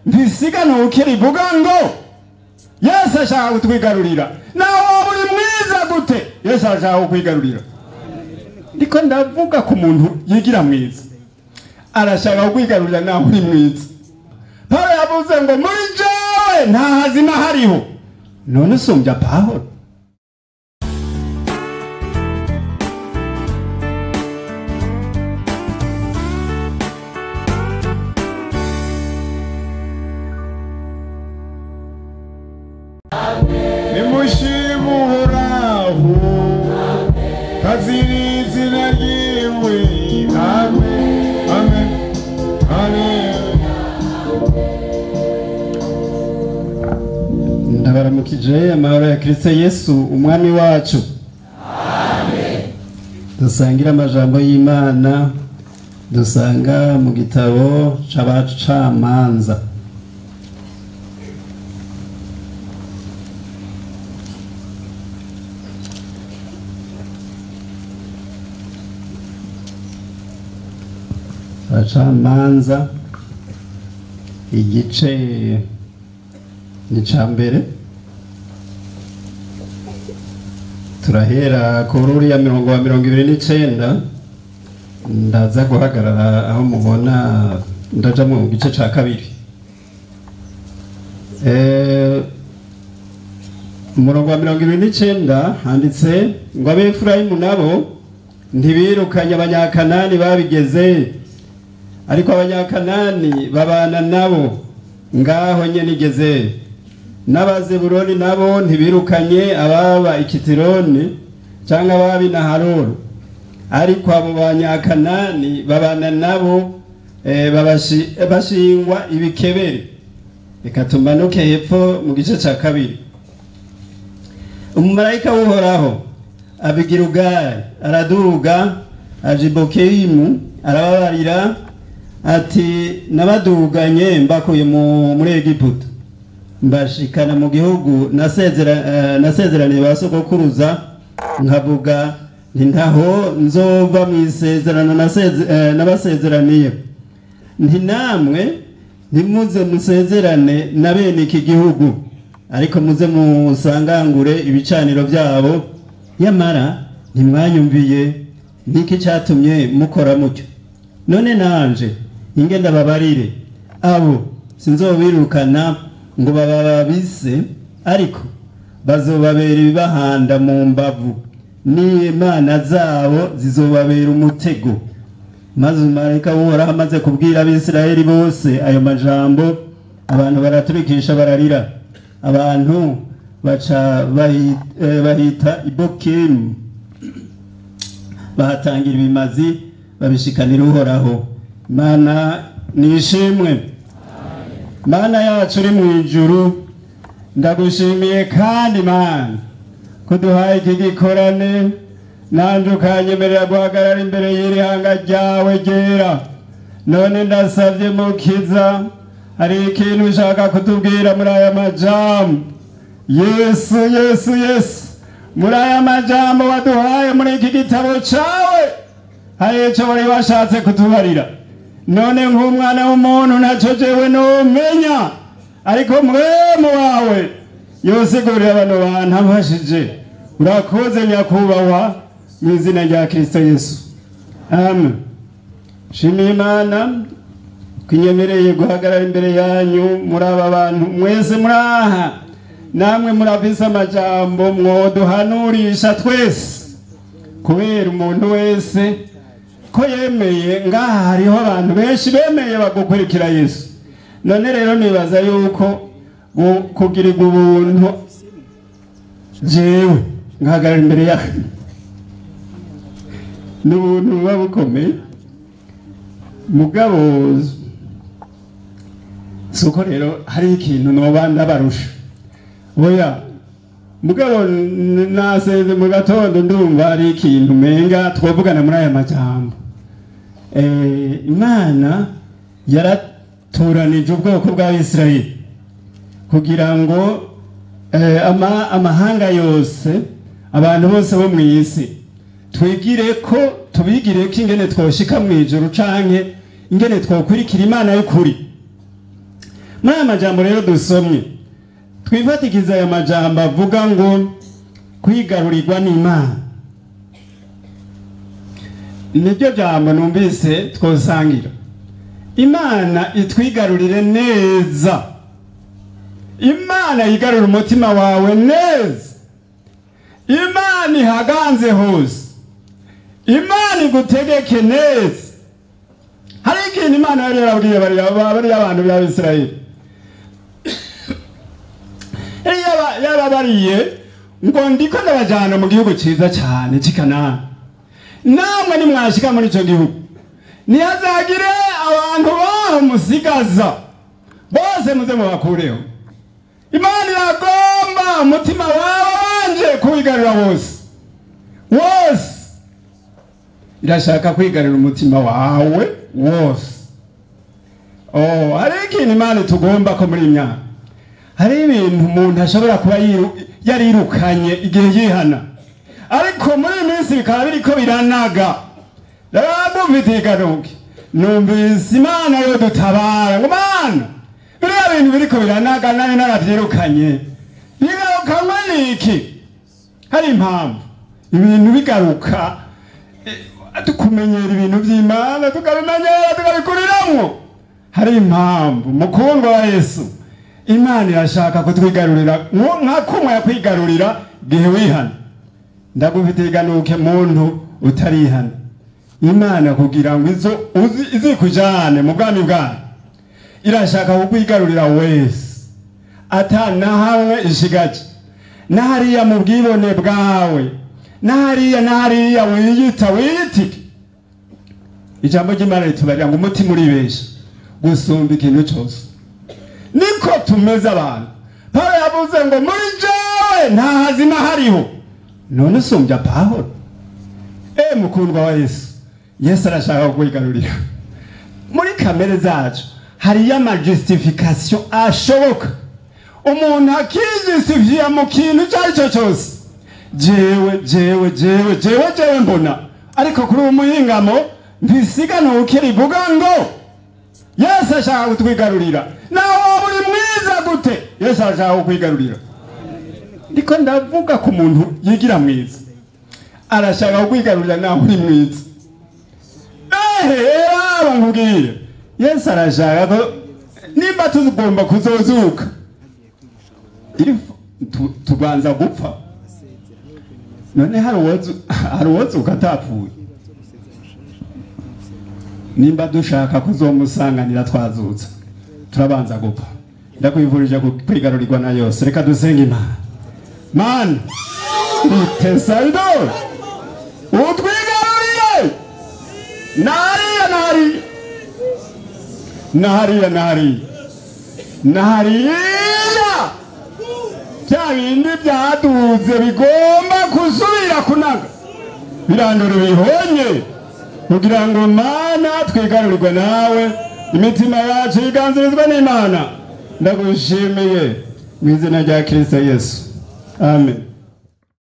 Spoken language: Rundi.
ntisigana ukirivuga ngo Yesu ashaka kutwigarurira. Nawe uri mwiza gute Yesu ashaka kukwigarurira. Ndiko ndavuga ku muntu yigira mwiza arashaka kukwigarurira nawe uri mwiza. Paulo yavuze ngo muri jewe nta hazima hariho. None usumbya Paulo. Nimushimu Uhoraho kaziri izina ryiwe. Amen, amen, amen. Ndabaramukije amahoro ya Kristo Yesu umwami wacu. Amen. Dusangira amajambo y'Imana dusanga mu gitabo c'abacamanza. Abacamanza igice ni ca mbere, turahera ku ruriya 29 ndaza guhagarara aho mubona ndaja mu gice ca kabiri. Umurongo wa 29 handitse ngo Abefurayimu nabo ntibirukanye abanyakanani babigeze, ariko abanyakanani babana nabo ngaho nyene igeze. N'Abazebuloni nabo ntibirukanye ababa Ikitironi cyangwa ababi na Haroro, ariko abo banyakanani babana nabo bashingwa ibikebere. Reka tumanuke hepfo mu gice ca kabiri. Umumarayika w'Uhoraho Abigirugali araduga aja i Bokeyimu arababarira ati nabaduganye mbakuye muri Egiputa mbashikana mu gihugu nasezeraniye ba sogokuruza, nkavuga nti ntaho nzova mu isezerano nabasezeraniye, nti namwe ntimuze musezerane na bene iki gihugu, ariko muze musangangure ibicaniro byabo. Yamara ntimwanyumviye, niki cyatumye mukora mutyo. None nanje ingenda babarire abo sinzobirukana ngo bababise, ariko bazobabera ibibahanda mu mbavu, n'imana zabo zizobabera umutego. Maze umumarayika w'Uhoraho amaze kubwira Abisirayeli bose ayo majambo, abantu baraturikisha bararira. Abantu baca bahita Ibokimu bahatangira ibimazi babishikanira Uhoraho. Mana nishimwe. Mana yacu uri mu ijuru, ndagushimiye kandi Mana kuduhaye iki gikorane, nanje ukanyemerera guhagarara imbere y'iri hanga ryawe ryera. None ndasavye Mukiza, hari ikintu ushaka kutubwira muri aya majambo. Yesu, Yesu, Yesu, muri aya majambo waduhaye muri iki gitabo cawe hari ico wari washatse kutubarira. None nk'umwana w'umuntu ntaco jewe nomenya, ariko mwemu wawe yosigurira bano bantu abashije. Urakoze nyakubahwa mu izina rya Kristo Yesu, amen. Shimiye Imana kunyemereye guhagarara imbere yanyu muri aba bantu mwese muraha, namwe murafise amajambo mwoduhanurisha twese, kubera umuntu wese ko yemeye. Ngaha hariho abantu benshi bemeye bagukurikira Yesu. None rero nibaza yuko kugirirwa ubuntu jewe ngahagarara imbere yawe n'ubuntu buba bukomeye, mugabo suko rero hari ikintu noba ndabarusha. Oya mugabo naseze mu gatondo ndumva hari ikintu menga twavugana muri aya majambo. Imana yaratoranije ubwoko bwa Isirayeli kugira ngo amahanga yose, abantu bose bo mu isi twigire ko tubigire ko ingene twoshika mu ijuru canke ingene twokurikira Imana y'ukuri. muri aya majambo rero dusomye twifatikiza aya majambo avuga ngo kwigarurirwa n'Imana. Niryo jambo numvise twosangira. Imana itwigarurire neza. Imana yigarura umutima wawe neza. Imana ihaganze hose. Imana igutegeke neza. Hari ikintu Imana yari yarabwiye bari abantu ba Isirayeli. Yarabariye ngo ndiko ndabajana mu gihugu cyiza cyane cy'Ikanani. Namwe nimwashika muri ico gihugu ntihazagire abantu baho musigaza, bose muze mubakureho. Imana iragomba umutima wawe wanje kuwigarura wose. Irashaka kwigarura umutima wawe wose. Hari ikintu Imana tugomba ko muri imyaka. Hari ibintu umuntu ashobora kuba yarirukanye igihe yihana, ariko muri minsi bikaba biriko biranaga. Rabumvitiganuke numvise Imana yo dutabara ngo Mana biriya bintu biriko biranaga nani naravyirukanye. Bigarukanwa niki? Hari impamvu ibintu bigaruka tukumenyera ibintu by'Imana tukabimenyera tukabikuriramwo. Hari impamvu mukundwa wa Yesu, Imana irashaka kutwigarurira nka kumwe yakwigarurira gihe wihana. Ndagufitiganuke muntu utarihana. Imana kugira ngo izikujane mu bwami bwayo irashaka kukwigarurira wese, atanahamwe ishigaje. Nahariya mu bwibone bwawe, nahariya wiyitike. Ijambo ry'Imana ritubarira ngo umutima uribesha gusumba ikintu cyose. Niko tumeze abantu. Pawulo yavuze ngo muri jewe nta hazima hariho. None usumbya Pawulo? Mukundwa wa Yesu, Yesu arashaka kukwigarurira. Muri kamere zacu hariyo amajustification ashoboka. Umuntu akijustifia mu kintu cyaricyo cyose. Jewe mbona. Ariko kuri umuhingamo ntisiganuke rivuga ngo Yesu ashaka kutwigarurira. Nawe uri mwiza gute? Yesu ashaka kukwigarurira. Ndiko ndavuga ku muntu yigira mwiza. Arashaka kukwigarurira nawe uri mwiza. Nkubwire, Yesu arashaka ko nimba tugomba kuzozuka tubanza gupfa. None hari uwozuka atapfuye. Nimba dushaka kuzomusanganira twazutse turabanza gupfa. Ndakwifurije kwigarurirwa na yose. Reka dusenge Imana. Mana utesaido utwigarurire nahariya bya bindi byaduze bigomba kusubira kunaga birandura bihonye kugira ngo Mana twigarurirwe nawe, imitima yacu iganzirizwe n'Imana. Ndagushimiye mu izina rya Kristo Yesu. Amen.